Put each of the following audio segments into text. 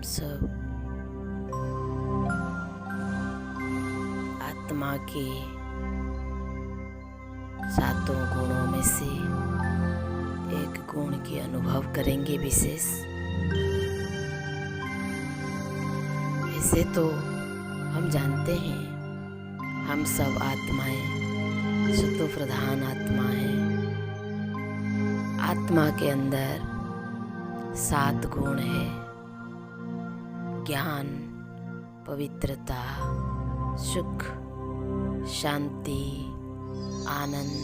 हम सब आत्मा के सातों गुणों में से एक गुण की अनुभव करेंगे विशेष। ऐसे तो हम जानते हैं हम सब आत्माएं सत्व प्रधान आत्मा हैं। आत्मा के अंदर 7 गुण है: ज्ञान, पवित्रता, सुख, शांति, आनंद,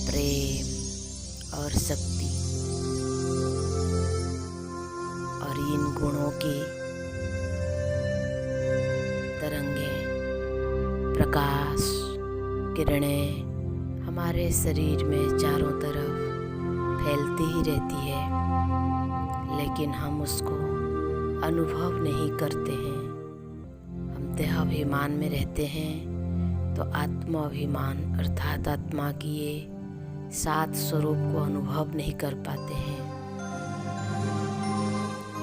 प्रेम और शक्ति। और इन गुणों की तरंगें, प्रकाश, किरणें हमारे शरीर में चारों तरफ फैलती ही रहती है, लेकिन हम उसको अनुभव नहीं करते हैं। हम देहाभिमान में रहते हैं तो आत्माभिमान अर्थात आत्मा की ये 7 स्वरूप को अनुभव नहीं कर पाते हैं।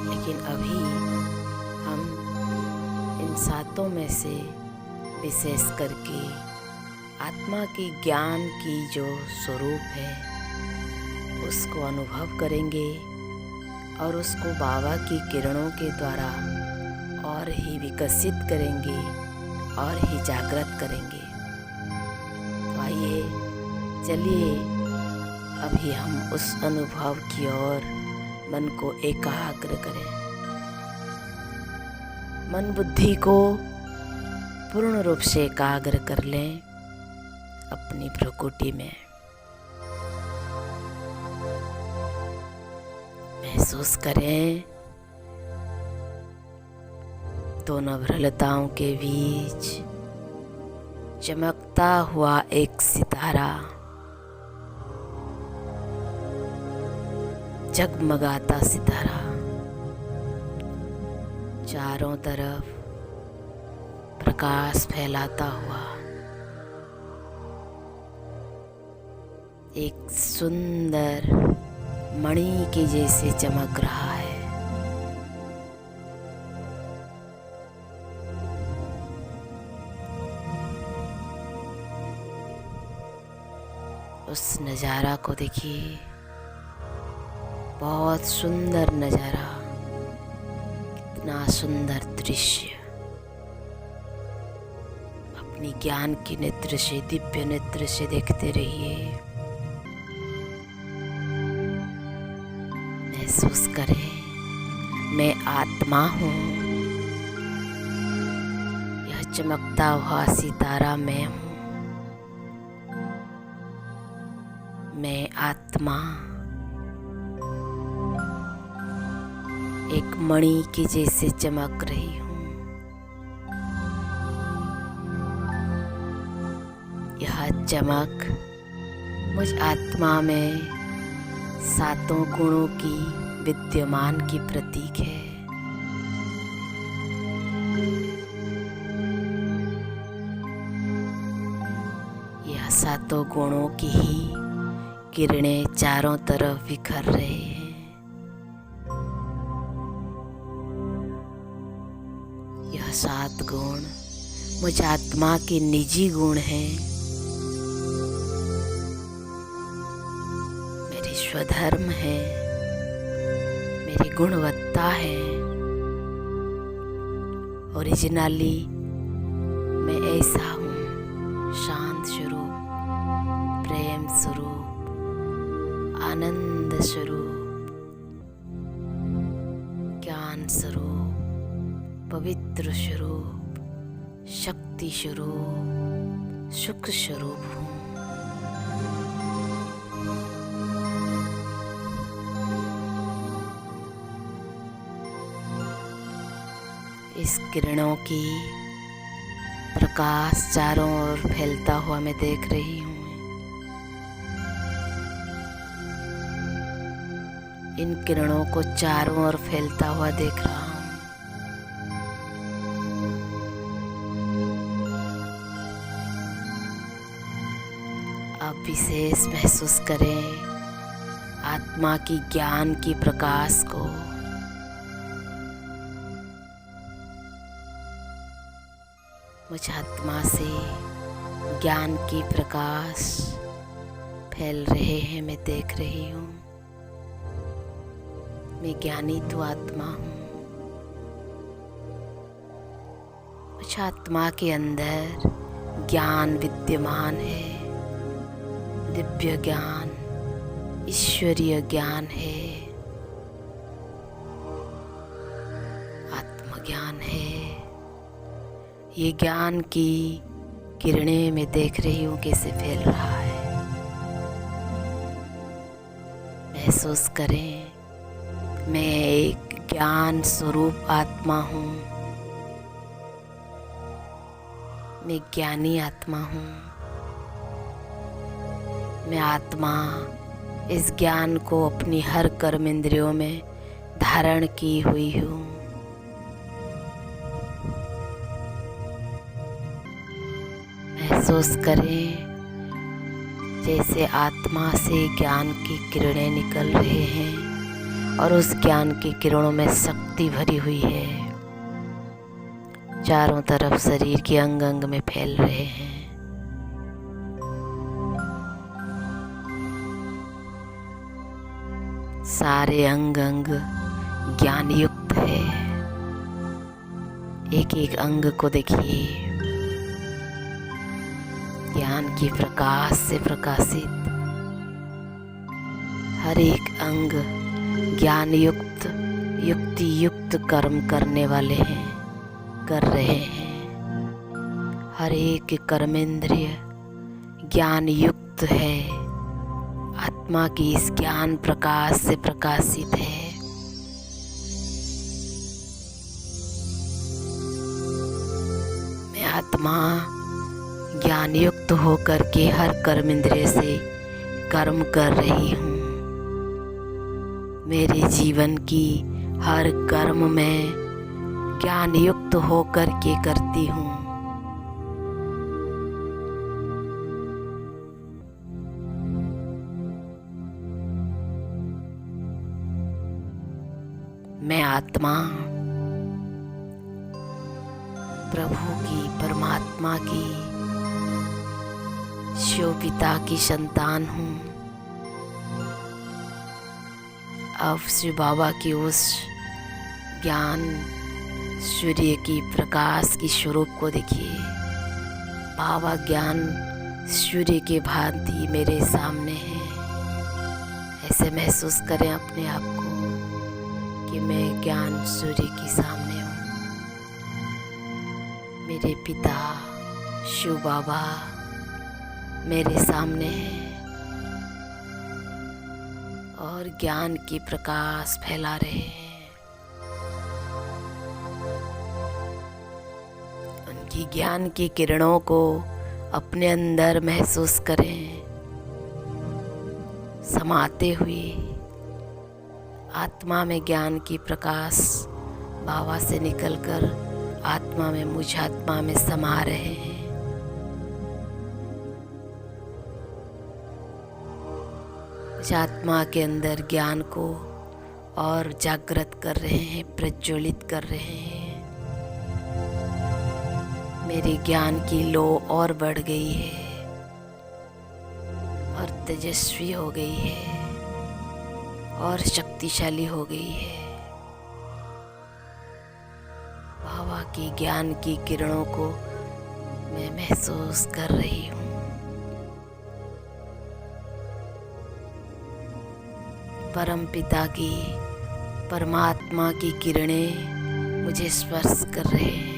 लेकिन अभी हम इन 7 में से विशेष करके आत्मा की ज्ञान की जो स्वरूप है उसको अनुभव करेंगे और उसको बाबा की किरणों के द्वारा और ही विकसित करेंगे और ही जागृत करेंगे। तो आइए चलिए अभी हम उस अनुभव की ओर मन को एकाग्र करें। मन बुद्धि को पूर्ण रूप से एकाग्र कर लें अपनी प्रकृति में। महसूस करें दोनों भ्रलताओं के बीच चमकता हुआ एक सितारा, जगमगाता सितारा चारों तरफ प्रकाश फैलाता हुआ एक सुंदर मणि के जैसे चमक रहा है। उस नज़ारा को देखिए, बहुत सुंदर नज़ारा, कितना सुंदर दृश्य। अपनी ज्ञान की नेत्र से, दिव्य नेत्र से देखते रहिए। महसूस करें मैं आत्मा हूँ, यह चमकता हुआ सितारा मैं हूँ। मैं आत्मा एक मणि के जैसे चमक रही हूँ। यह चमक मुझ आत्मा में 7 गुणों की विद्यमान की प्रतीक है। यह 7 गुणों की ही किरणें चारों तरफ बिखर रहे हैं। यह 7 गुण मुझ आत्मा के निजी गुण हैं, मेरी स्वधर्म है, मेरी गुणवत्ता है। ओरिजिनली मैं ऐसा हूँ, शांत स्वरूप, प्रेम स्वरूप, आनंद स्वरूप, ज्ञान स्वरूप, पवित्र स्वरूप, शक्ति स्वरूप, सुख स्वरूप हूँ। इस किरणों की प्रकाश चारों ओर फैलता हुआ मैं देख रही हूँ। इन किरणों को चारों ओर फैलता हुआ देख रहा हूँ। अब विशेष महसूस करें आत्मा की ज्ञान की प्रकाश को। मुझ आत्मा से ज्ञान की प्रकाश फैल रहे हैं, मैं देख रही हूँ। मैं ज्ञानी तो आत्मा हूँ। मुझ आत्मा के अंदर ज्ञान विद्यमान है, दिव्य ज्ञान, ईश्वरीय ज्ञान है, आत्मज्ञान है। ये ज्ञान की किरणें मैं देख रही हूँ कैसे फैल रहा है। महसूस करें, मैं एक ज्ञान स्वरूप आत्मा हूँ। मैं ज्ञानी आत्मा हूँ। मैं आत्मा इस ज्ञान को अपनी हर कर्म इंद्रियों में धारण की हुई हूँ। महसूस करें, जैसे आत्मा से ज्ञान की किरणें निकल रहे हैं और उस ज्ञान की किरणों में शक्ति भरी हुई है। चारों तरफ शरीर के अंग अंग में फैल रहे हैं। सारे अंग अंग ज्ञान युक्त है। एक एक अंग को देखिए, ज्ञान की प्रकाश से प्रकाशित। हर एक अंग ज्ञान युक्त, युक्ति युक्त कर्म करने वाले हैं, कर रहे हैं। हर एक कर्मेंद्रिय ज्ञान युक्त है, आत्मा की इस ज्ञान प्रकाश से प्रकाशित है। मैं आत्मा ज्ञान युक्त होकर के हर कर्म इंद्रिय से कर्म कर रही हूँ। मेरे जीवन की हर कर्म में ज्ञान युक्त होकर के करती हूँ। मैं आत्मा प्रभु की, परमात्मा की, शिव पिता की संतान हूँ। अब शिव बाबा की उस ज्ञान सूर्य की प्रकाश की स्वरूप को देखिए। बाबा ज्ञान सूर्य के भांति मेरे सामने है। ऐसे महसूस करें अपने आप को कि मैं ज्ञान सूर्य के सामने हूँ। मेरे पिता शिव बाबा मेरे सामने हैं और ज्ञान की प्रकाश फैला रहे हैं। उनकी ज्ञान की किरणों को अपने अंदर महसूस करें, समाते हुए। आत्मा में ज्ञान की प्रकाश बाबा से निकलकर आत्मा में, मुझ आत्मा में समा रहे हैं। मुझ आत्मा के अंदर ज्ञान को और जागृत कर रहे हैं, प्रज्वलित कर रहे हैं। मेरे ज्ञान की लो और बढ़ गई है और तेजस्वी हो गई है और शक्तिशाली हो गई है। बाबा की ज्ञान की किरणों को मैं महसूस कर रही हूँ। परम पिता की, परमात्मा की किरणें मुझे स्पर्श कर रहे हैं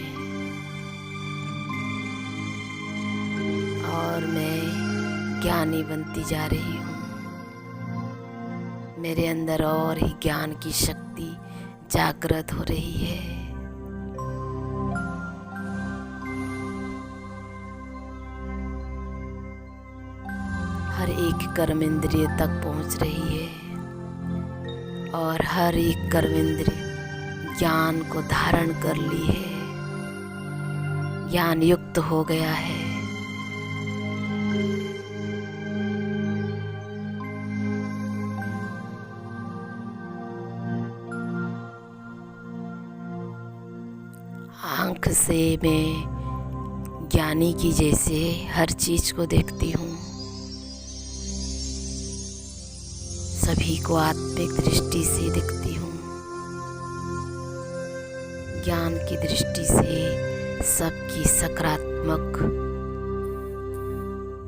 और मैं ज्ञानी बनती जा रही हूँ। मेरे अंदर और ही ज्ञान की शक्ति जागृत हो रही है। हर एक कर्म इंद्रिय तक पहुँच रही है और हर एक कर्म इंद्रिय ज्ञान को धारण कर ली है, ज्ञान युक्त हो गया है। आँख से मैं ज्ञानी की जैसे हर चीज को देखती हूँ। सभी को आत्मिक दृष्टि से देखती हूँ। ज्ञान की दृष्टि से सबकी सकारात्मक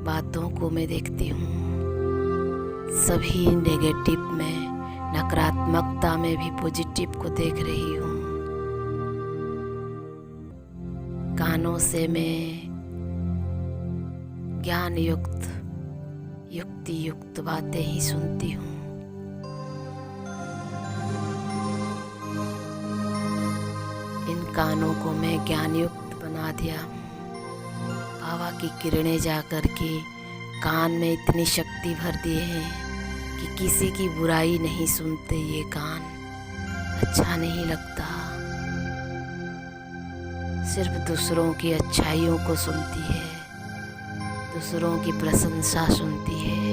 बातों को मैं देखती हूँ। सभी नेगेटिव में, नकारात्मकता में भी पॉजिटिव को देख रही हूँ। कानों से मैं ज्ञान युक्त, युक्ति युक्त बातें ही सुनती हूँ। इन कानों को मैं ज्ञान युक्त बना दिया। बाबा की किरणें जा कर के कान में इतनी शक्ति भर दिए हैं कि किसी की बुराई नहीं सुनते। ये कान अच्छा नहीं लगता, सिर्फ दूसरों की अच्छाइयों को सुनती है, दूसरों की प्रशंसा सुनती है।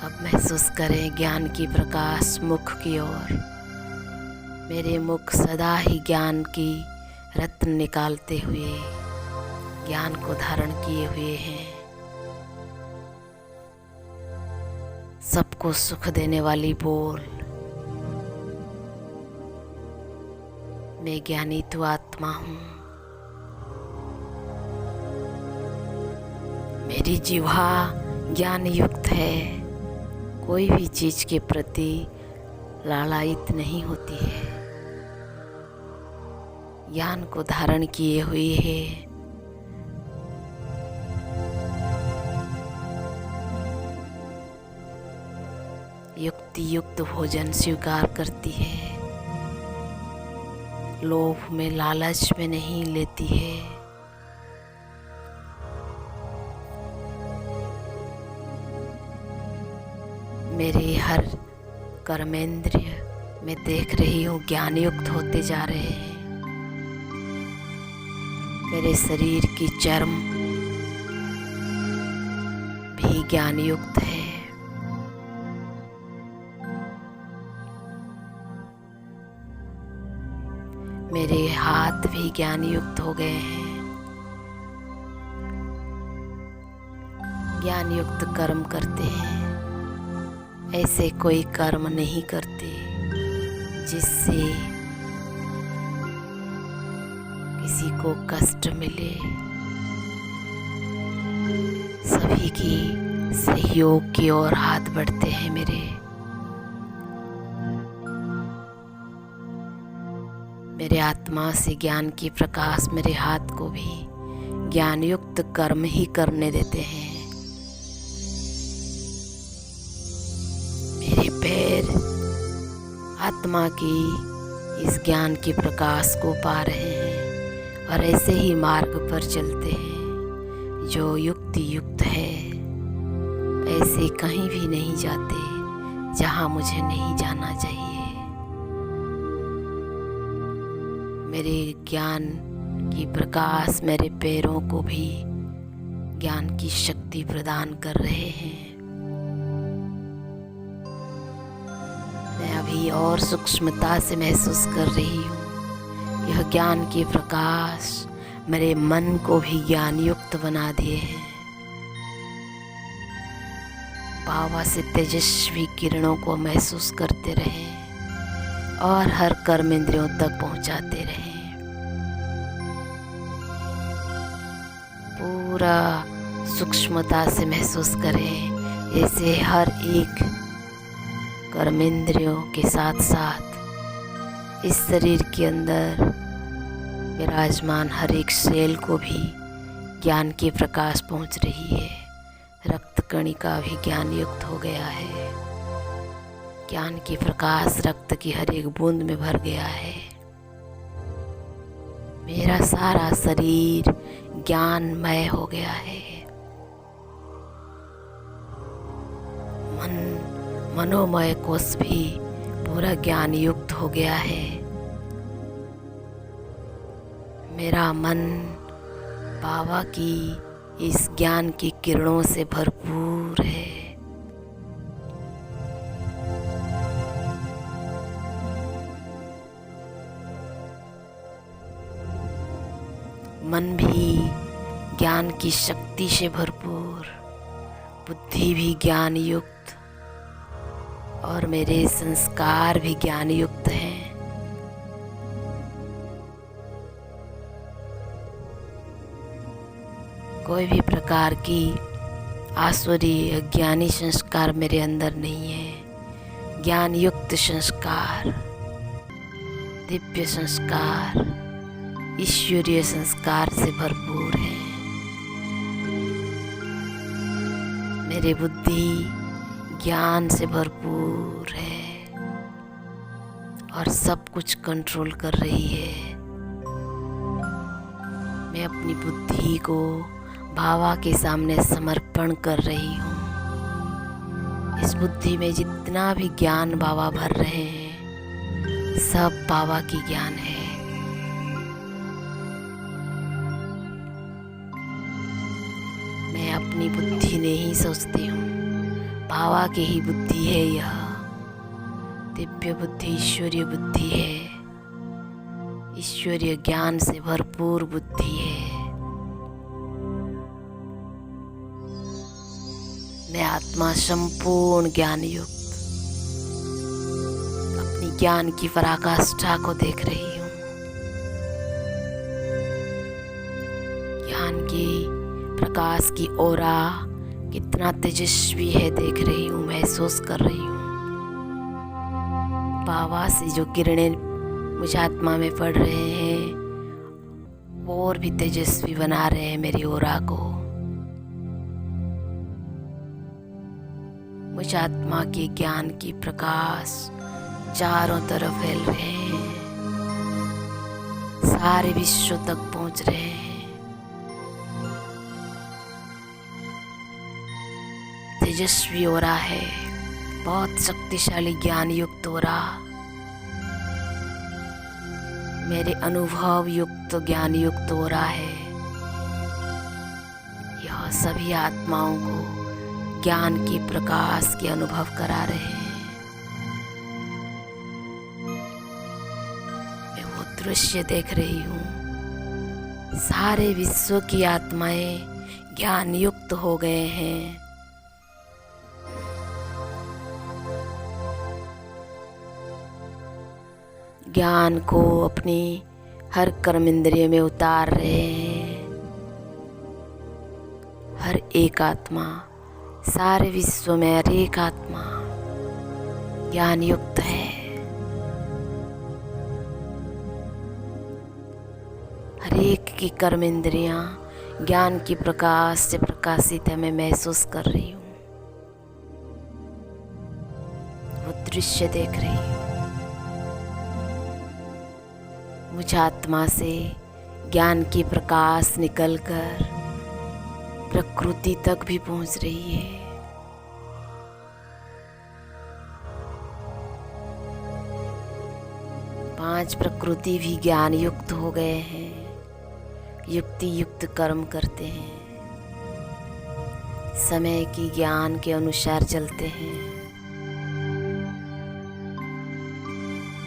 अब महसूस करें ज्ञान की प्रकाश मुख की ओर। मेरे मुख सदा ही ज्ञान की रत्न निकालते हुए ज्ञान को धारण किए हुए हैं। सबको सुख देने वाली बोल। मैं ज्ञानी तो आत्मा हूँ। मेरी जिह्वा ज्ञान युक्त है। कोई भी चीज के प्रति लालायित नहीं होती है। ज्ञान को धारण किए हुए है। युक्ति युक्त भोजन स्वीकार करती है। लोभ में, लालच में नहीं लेती है। मेरे हर कर्मेंद्रिय में देख रही हूँ ज्ञान युक्त होते जा रहे हैं। मेरे शरीर की चर्म भी ज्ञान युक्त है। मेरे हाथ भी ज्ञान युक्त हो गए हैं। ज्ञान युक्त कर्म करते हैं। ऐसे कोई कर्म नहीं करते जिससे किसी को कष्ट मिले। सभी की सहयोग की ओर हाथ बढ़ते हैं मेरे आत्मा से ज्ञान की प्रकाश मेरे हाथ को भी ज्ञान युक्त कर्म ही करने देते हैं। मेरे पैर आत्मा की इस ज्ञान की प्रकाश को पा रहे हैं और ऐसे ही मार्ग पर चलते हैं जो युक्ति युक्त है। ऐसे कहीं भी नहीं जाते जहाँ मुझे नहीं जाना चाहिए। मेरे ज्ञान की प्रकाश मेरे पैरों को भी ज्ञान की शक्ति प्रदान कर रहे हैं। मैं अभी और सूक्ष्मता से महसूस कर रही हूँ। यह ज्ञान की प्रकाश मेरे मन को भी ज्ञान युक्त बना दिए हैं। बाबा से तेजस्वी किरणों को महसूस करते रहें और हर कर्म इंद्रियों तक पहुंचाते रहें। पूरा सूक्ष्मता से महसूस करें। ऐसे हर एक कर्मेंद्रियों के साथ साथ इस शरीर के अंदर विराजमान हर एक सेल को भी ज्ञान की प्रकाश पहुंच रही है। रक्त कणिका भी ज्ञान युक्त हो गया है। ज्ञान की प्रकाश रक्त की हर एक बूंद में भर गया है। मेरा सारा शरीर ज्ञानमय हो गया है। मनोमय कोश भी पूरा ज्ञान युक्त हो गया है। मेरा मन बाबा की इस ज्ञान की किरणों से भरपूर है। मन भी ज्ञान की शक्ति से भरपूर, बुद्धि भी ज्ञान युक्त और मेरे संस्कार भी ज्ञान युक्त हैं। कोई भी प्रकार की आसुरी अज्ञानी संस्कार मेरे अंदर नहीं है। ज्ञान युक्त संस्कार, दिव्य संस्कार, ईश्वरीय संस्कार से भरपूर है। मेरी बुद्धि ज्ञान से भरपूर है और सब कुछ कंट्रोल कर रही है। मैं अपनी बुद्धि को बाबा के सामने समर्पण कर रही हूँ। इस बुद्धि में जितना भी ज्ञान बाबा भर रहे हैं, सब बाबा की ज्ञान है। मैं अपनी बुद्धि नहीं सोचती हूँ, बाबा की ही बुद्धि है। यह दिव्य बुद्धि ईश्वरीय बुद्धि है, ईश्वरीय ज्ञान से भरपूर बुद्धि है। मैं आत्मा संपूर्ण ज्ञान युक्त अपनी ज्ञान की पराकाष्ठा को देख रही हूँ। ज्ञान की प्रकाश की ओरा कितना तेजस्वी है देख रही हूँ, महसूस कर रही हूँ। बाबा से जो किरणें मुझे आत्मा में पड़ रहे हैं, और भी तेजस्वी बना रहे हैं मेरी ओरा को। मुझे आत्मा के ज्ञान की प्रकाश चारों तरफ फैल रहे हैं, सारे विश्व तक पहुंच रहे हैं। तेजस्वी ओरा है, बहुत शक्तिशाली ज्ञान युक्त ओरा, मेरे अनुभव युक्त ज्ञान युक्त ओरा है। यह सभी आत्माओं को ज्ञान की प्रकाश के अनुभव करा रहे हैं। मैं वो दृश्य देख रही हूँ, सारे विश्व की आत्माएं ज्ञान युक्त हो गए हैं। ज्ञान को अपनी हर कर्म इंद्रिय में उतार रहे हैं। हर एक आत्मा, सारे विश्व में हर एक आत्मा ज्ञान युक्त है। हर एक की कर्म इंद्रियां ज्ञान की प्रकाश से प्रकाशित है, मैं महसूस कर रही हूँ। वो दृश्य देख रही हूँ। मुझे आत्मा से ज्ञान की प्रकाश निकलकर प्रकृति तक भी पहुंच रही है। पांच प्रकृति भी ज्ञान युक्त हो गए हैं, युक्ति युक्त कर्म करते हैं, समय की ज्ञान के अनुसार चलते हैं।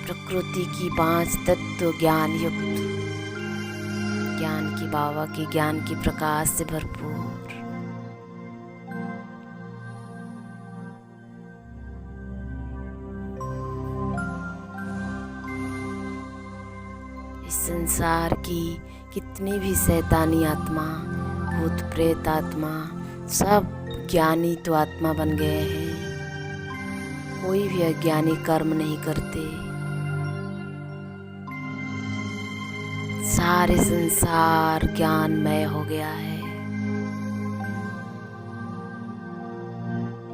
प्रकृति की पांच तत्व ज्ञान युक्त, ज्ञान की बाबा की ज्ञान की प्रकाश से भरपूर। इस संसार की कितनी भी शैतानी आत्मा, भूत प्रेत आत्मा, सब ज्ञानी तो आत्मा बन गए हैं। कोई भी अज्ञानी कर्म नहीं करते। सारे संसार ज्ञानमय हो गया है।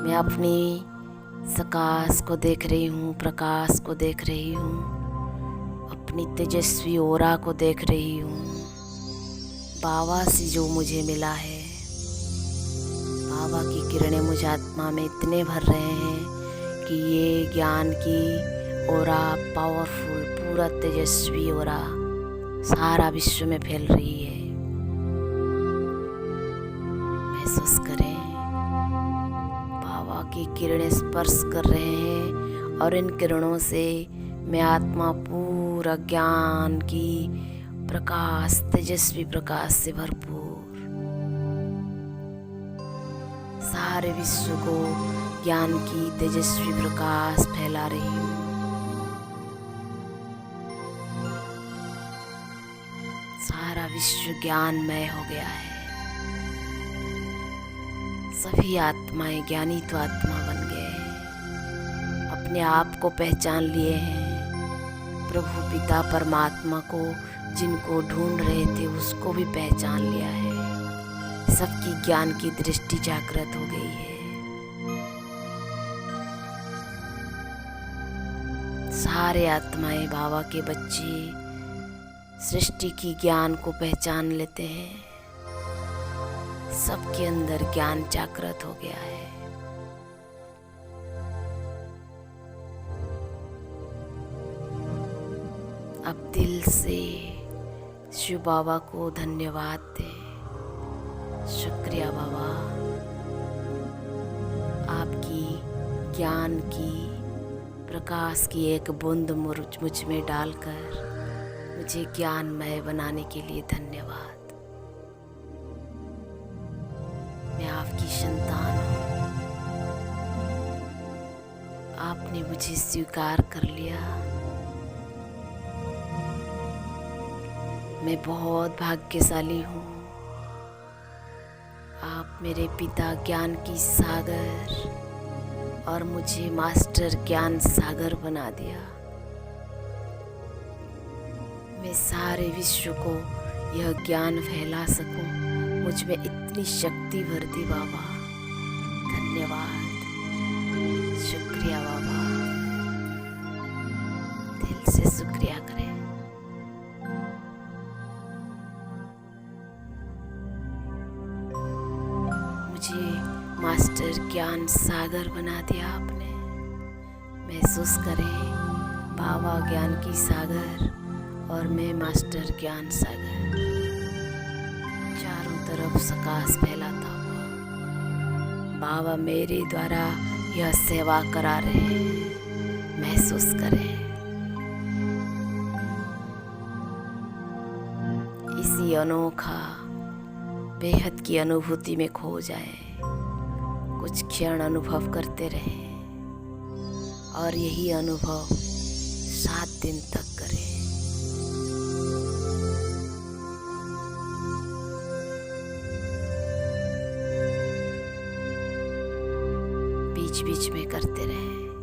मैं अपनी प्रकाश को देख रही हूँ, प्रकाश को देख रही हूँ, अपनी तेजस्वी ओरा को देख रही हूँ। बाबा से जो मुझे मिला है, बाबा की किरणें मुझे आत्मा में इतने भर रहे हैं कि ये ज्ञान की ओरा पावरफुल, पूरा तेजस्वी ओरा सारा विश्व में फैल रही है। महसूस करें, बाबा की किरणें स्पर्श कर रहे हैं और इन किरणों से मैं आत्मा पूरा ज्ञान की प्रकाश, तेजस्वी प्रकाश से भरपूर सारे विश्व को ज्ञान की तेजस्वी प्रकाश फैला रही हूँ। सारा विश्व ज्ञानमय हो गया है। सभी आत्माएं ज्ञानी तो आत्मा बन गए हैं, अपने आप को पहचान लिए हैं। प्रभु पिता परमात्मा को जिनको ढूंढ रहे थे उसको भी पहचान लिया है। सबकी ज्ञान की दृष्टि जागृत हो गई है। सारे आत्माएं बाबा के बच्चे सृष्टि की ज्ञान को पहचान लेते हैं। सबके अंदर ज्ञान जागृत हो गया है। अब दिल से शिव बाबा को धन्यवाद दें। शुक्रिया बाबा, आपकी ज्ञान की प्रकाश की एक बूंद मुझ में डालकर मुझे ज्ञानमय बनाने के लिए धन्यवाद। मैं आपकी संतान हूँ, आपने मुझे स्वीकार कर लिया। मैं बहुत भाग्यशाली हूँ। आप मेरे पिता ज्ञान की सागर और मुझे मास्टर ज्ञान सागर बना दिया। मैं सारे विश्व को यह ज्ञान फैला सकूं, मुझ में इतनी शक्ति भर दी बाबा। धन्यवाद, शुक्रिया बाबा। दिल से शुक्रिया करें। मुझे मास्टर ज्ञान सागर बना दिया आपने। महसूस करें बाबा ज्ञान की सागर और मैं मास्टर ज्ञान सागर, चारों तरफ प्रकाश फैलाता हुआ बाबा मेरे द्वारा यह सेवा करा रहे हैं। महसूस करें इसी अनोखा बेहद की अनुभूति में खो जाए। कुछ क्षण अनुभव करते रहें और यही अनुभव 7 दिन तक करें। बीच बीच में करते रहें।